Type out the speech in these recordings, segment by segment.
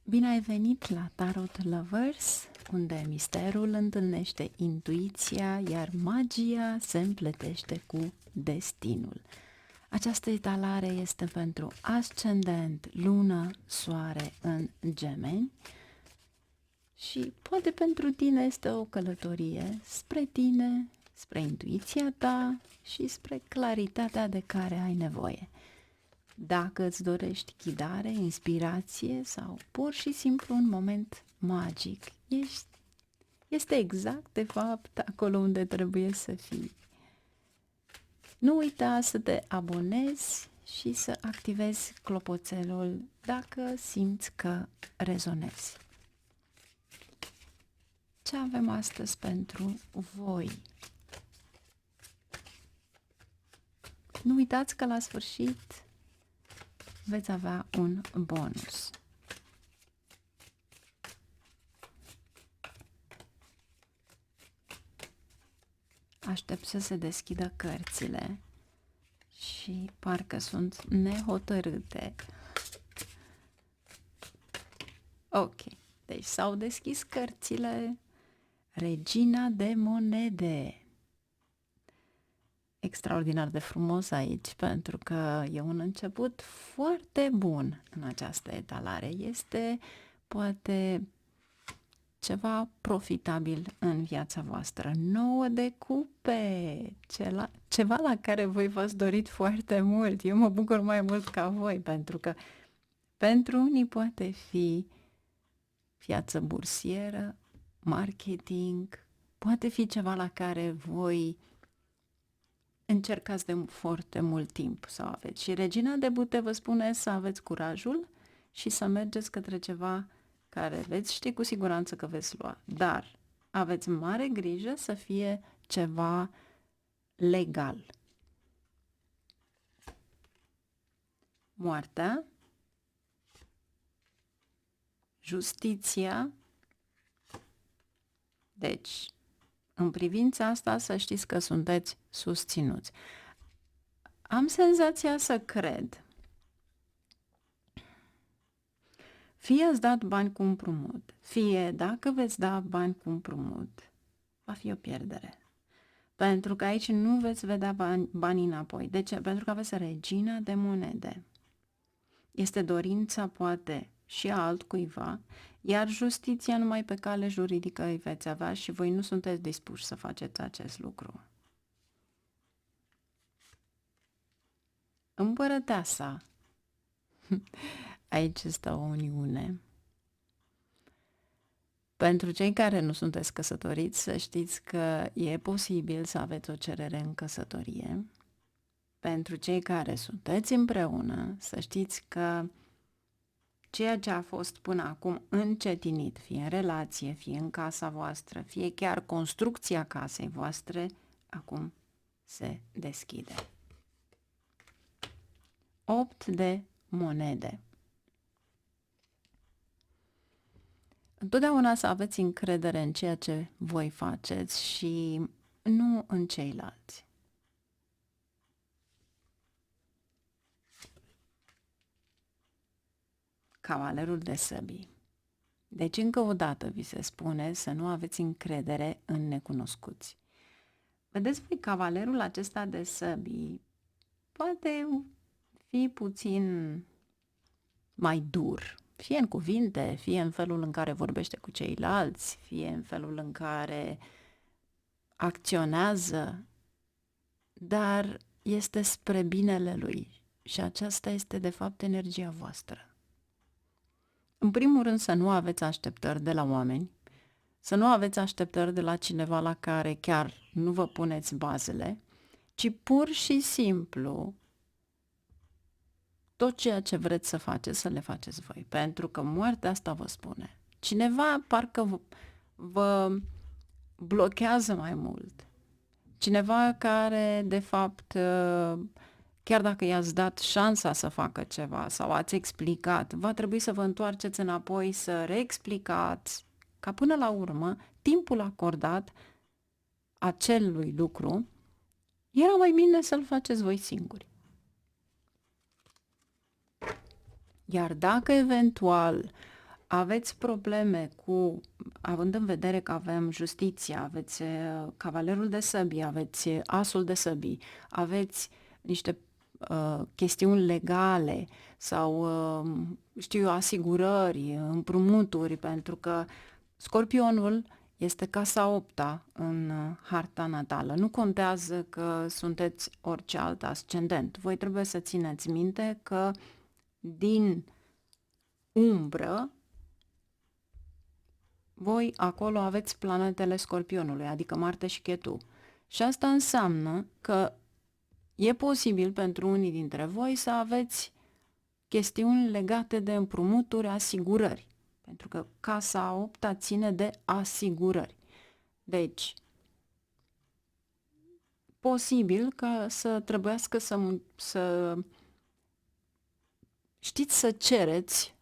Bine ai venit la Tarot Lovers, unde misterul întâlnește intuiția, iar magia se împletește cu destinul. Această etalare este pentru ascendent, lună, soare în Gemeni și poate pentru tine este o călătorie spre tine, spre intuiția ta și spre claritatea de care ai nevoie. Dacă îți dorești ghidare, inspirație sau pur și simplu un moment magic, este exact, de fapt, acolo unde trebuie să fii. Nu uita să te abonezi și să activezi clopoțelul dacă simți că rezonezi. Ce avem astăzi pentru voi? Nu uitați că la sfârșit veți avea un bonus. Aștept să se deschidă cărțile și parcă sunt nehotărâte. Ok, deci s-au deschis cărțile. Regina de monede. Extraordinar de frumos aici, pentru că e un început foarte bun în această etalare. Este poate ceva profitabil în viața voastră. 9 de cupe, ceva la care voi v-ați dorit foarte mult. Eu mă bucur mai mult ca voi, pentru că pentru unii poate fi viață bursieră, marketing, poate fi ceva la care voi încercați de foarte mult timp să aveți. Și Regina de Bute vă spune să aveți curajul și să mergeți către ceva care veți ști cu siguranță că veți lua. Dar aveți mare grijă să fie ceva legal. Moartea, justiția. Deci, în privința asta să știți că sunteți susținuți. Am senzația să cred. Fie ați dat bani cu împrumut, fie dacă veți da bani cu împrumut, va fi o pierdere. Pentru că aici nu veți vedea banii înapoi. De ce? Pentru că aveți Regina de monede. Este dorința, poate, și a altcuiva, iar justiția numai pe cale juridică îi veți avea și voi nu sunteți dispuși să faceți acest lucru. Împărăteasa. Aici este o uniune. Pentru cei care nu sunteți căsătoriți, să știți că e posibil să aveți o cerere în căsătorie. Pentru cei care sunteți împreună, să știți că ceea ce a fost până acum încetinit, fie în relație, fie în casa voastră, fie chiar construcția casei voastre, acum se deschide. 8 de monede. Întotdeauna să aveți încredere în ceea ce voi faceți și nu în ceilalți. Cavalerul de săbii. Deci încă o dată vi se spune să nu aveți încredere în necunoscuți. Vedeți voi, cavalerul acesta de săbii poate fi puțin mai dur, fie în cuvinte, fie în felul în care vorbește cu ceilalți, fie în felul în care acționează, dar este spre binele lui și aceasta este de fapt energia voastră. În primul rând să nu aveți așteptări de la oameni, să nu aveți așteptări de la cineva la care chiar nu vă puneți bazele, ci pur și simplu tot ceea ce vreți să faceți, să le faceți voi. Pentru că moartea asta vă spune. Cineva parcă vă blochează mai mult. Cineva care, de fapt, chiar dacă i-ați dat șansa să facă ceva sau ați explicat, va trebui să vă întoarceți înapoi, să reexplicați, ca până la urmă, timpul acordat acelui lucru era mai bine să-l faceți voi singuri. Iar dacă eventual aveți probleme cu, având în vedere că avem justiția, aveți cavalerul de săbii, aveți asul de săbii, aveți niște chestiuni legale sau, știu eu, asigurări, împrumuturi, pentru că Scorpionul este casa opta în harta natală. Nu contează că sunteți orice alt ascendent. Voi trebuie să țineți minte că din umbră voi acolo aveți planetele Scorpionului, adică Marte și Chetu. Și asta înseamnă că e posibil pentru unii dintre voi să aveți chestiuni legate de împrumuturi, asigurări. Pentru că casa a opta ține de asigurări. Deci, posibil ca să trebuiască să știți să cereți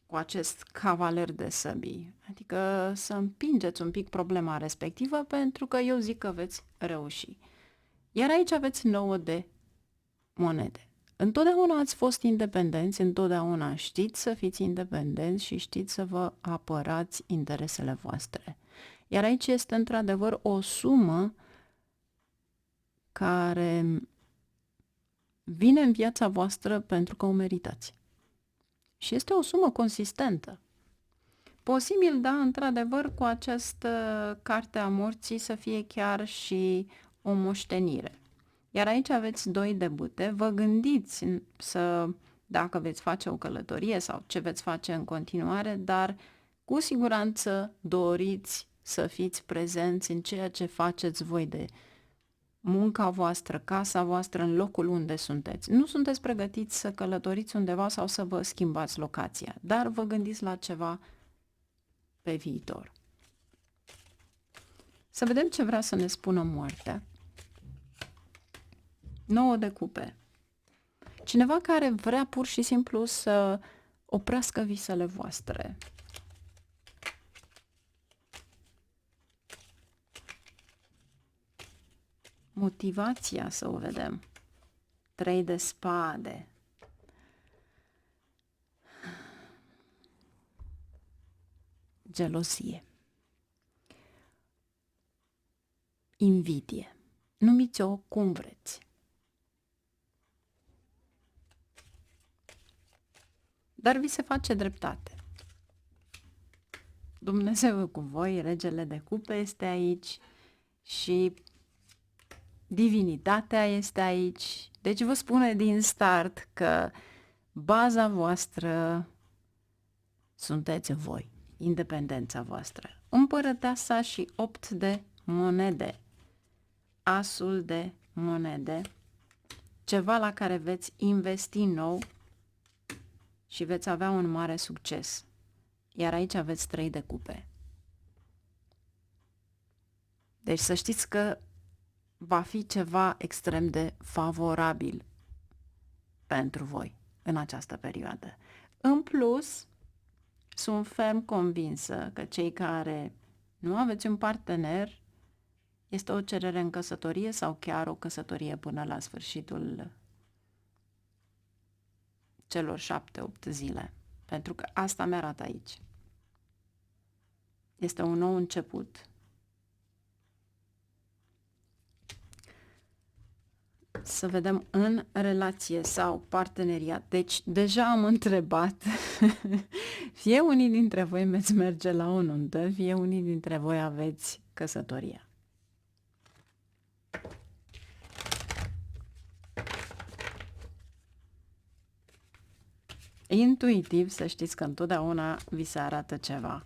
cu acest cavaler de săbii. Adică să împingeți un pic problema respectivă, pentru că eu zic că veți reuși. Iar aici aveți 9 de monede. Întotdeauna ați fost independenți, întotdeauna știți să fiți independenți și știți să vă apărați interesele voastre. Iar aici este într-adevăr o sumă care vine în viața voastră pentru că o meritați. Și este o sumă consistentă. Posibil, da, într-adevăr, cu această carte a morții să fie chiar și o moștenire. Iar aici aveți 2 de bâte, vă gândiți dacă veți face o călătorie sau ce veți face în continuare, dar cu siguranță doriți să fiți prezenți în ceea ce faceți voi de munca voastră, casa voastră, în locul unde sunteți. Nu sunteți pregătiți să călătoriți undeva sau să vă schimbați locația, dar vă gândiți la ceva pe viitor. Să vedem ce vrea să ne spună moartea. 9 de cupe. Cineva care vrea pur și simplu să oprească visele voastre. Motivația, să o vedem. 3 de spade. Gelozie. Invidie. Numiți-o cum vreți. Dar vi se face dreptate. Dumnezeu e cu voi, regele de cupe este aici și divinitatea este aici. Deci vă spune din start că baza voastră sunteți voi, independența voastră. Împărăteasa și 8 de monede. Asul de monede. Ceva la care veți investi nou și veți avea un mare succes. Iar aici aveți 3 de cupe. Deci să știți că va fi ceva extrem de favorabil pentru voi în această perioadă. În plus, sunt ferm convinsă că cei care nu aveți un partener, este o cerere în căsătorie sau chiar o căsătorie până la sfârșitul celor 7-8 zile. Pentru că asta mi-arată aici. Este un nou început. Să vedem în relație sau parteneriat. Deci, deja am întrebat. Fie unii dintre voi veți merge la o nuntă, fie unii dintre voi aveți căsătoria. Intuitiv, să știți că întotdeauna vi se arată ceva.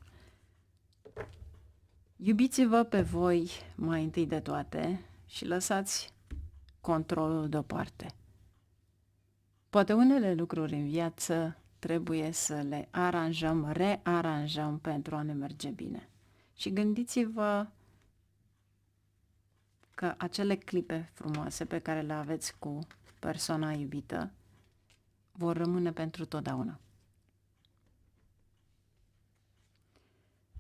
Iubiți-vă pe voi mai întâi de toate și lăsați controlul deoparte. Poate unele lucruri în viață trebuie să le aranjăm, rearanjăm pentru a ne merge bine. Și gândiți-vă că acele clipe frumoase pe care le aveți cu persoana iubită vor rămâne pentru totdeauna.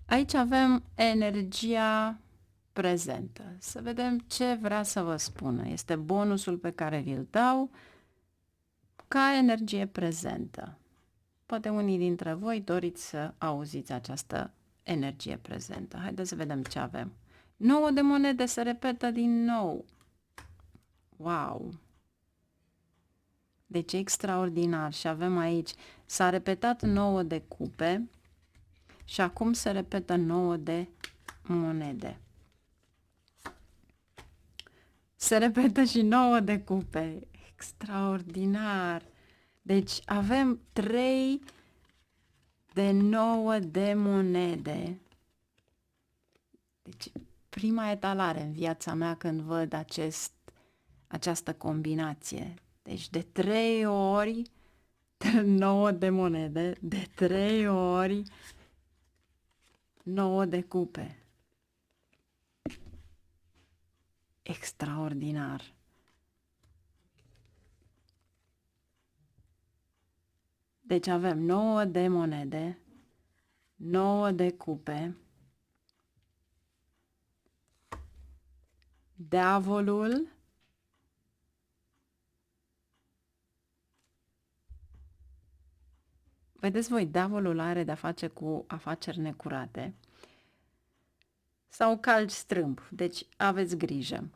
Aici avem energia prezentă. Să vedem ce vrea să vă spună. Este bonusul pe care vi-l dau ca energie prezentă. poate unii dintre voi doriți să auziți această energie prezentă. Haideți să vedem ce avem. 9 de monede se repetă din nou. Wow! Deci extraordinar. Și avem aici, s-a repetat 9 de cupe și acum se repetă 9 de monede. Se repetă și 9 de cupe. Extraordinar! Deci avem 3 de 9 de monede. Deci prima etalare în viața mea când văd această combinație. Deci de 3 ori 9 de monede, de 3 ori 9 de cupe. Extraordinar! Deci avem 9 de monede, 9 de cupe, diavolul, vedeți voi, diavolul are de-a face cu afaceri necurate sau calci strâmb, deci aveți grijă.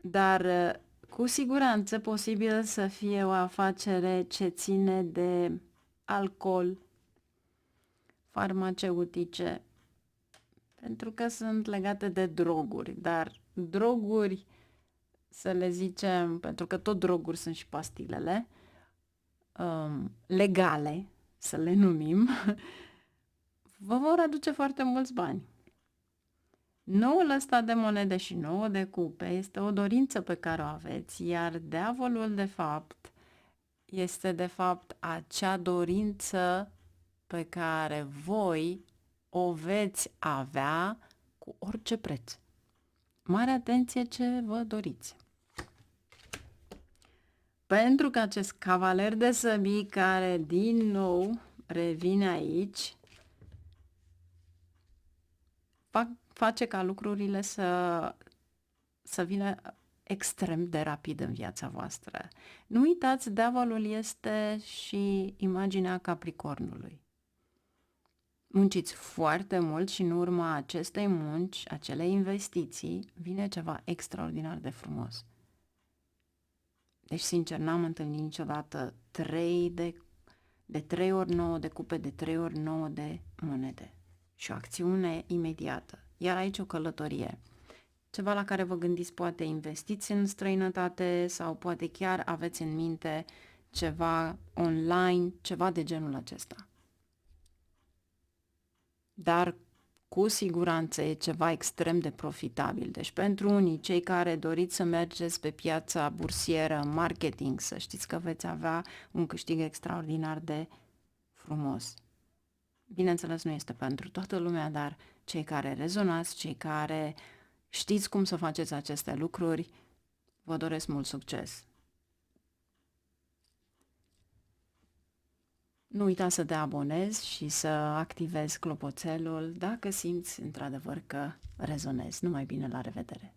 Dar cu siguranță posibil să fie o afacere ce ține de alcool, farmaceutice, pentru că sunt legate de droguri, dar droguri, să le zicem, pentru că tot droguri sunt și pastilele, legale, să le numim, vă vor aduce foarte mulți bani. Noul ăsta de monede și 9 de cupe este o dorință pe care o aveți, iar diavolul de fapt este de fapt acea dorință pe care voi o veți avea cu orice preț. Mare atenție ce vă doriți. Pentru că acest cavaler de săbii care din nou revine aici, face ca lucrurile să vină extrem de rapid în viața voastră. Nu uitați, diavolul este și imaginea Capricornului. Munciți foarte mult și în urma acestei munci, acele investiții, vine ceva extraordinar de frumos. Deci, sincer, n-am întâlnit niciodată 3 ori 9 de cupe, de 3 ori 9 de monede. Și o acțiune imediată. Iar aici o călătorie. Ceva la care vă gândiți, poate investiți în străinătate sau poate chiar aveți în minte ceva online, ceva de genul acesta. Dar cu siguranță e ceva extrem de profitabil. Deci pentru unii, cei care doriți să mergeți pe piața bursieră, marketing, să știți că veți avea un câștig extraordinar de frumos. Bineînțeles, nu este pentru toată lumea, dar cei care rezonați, cei care știți cum să faceți aceste lucruri, vă doresc mult succes. Nu uita să te abonezi și să activezi clopoțelul dacă simți într-adevăr că rezonezi. Numai bine, la revedere!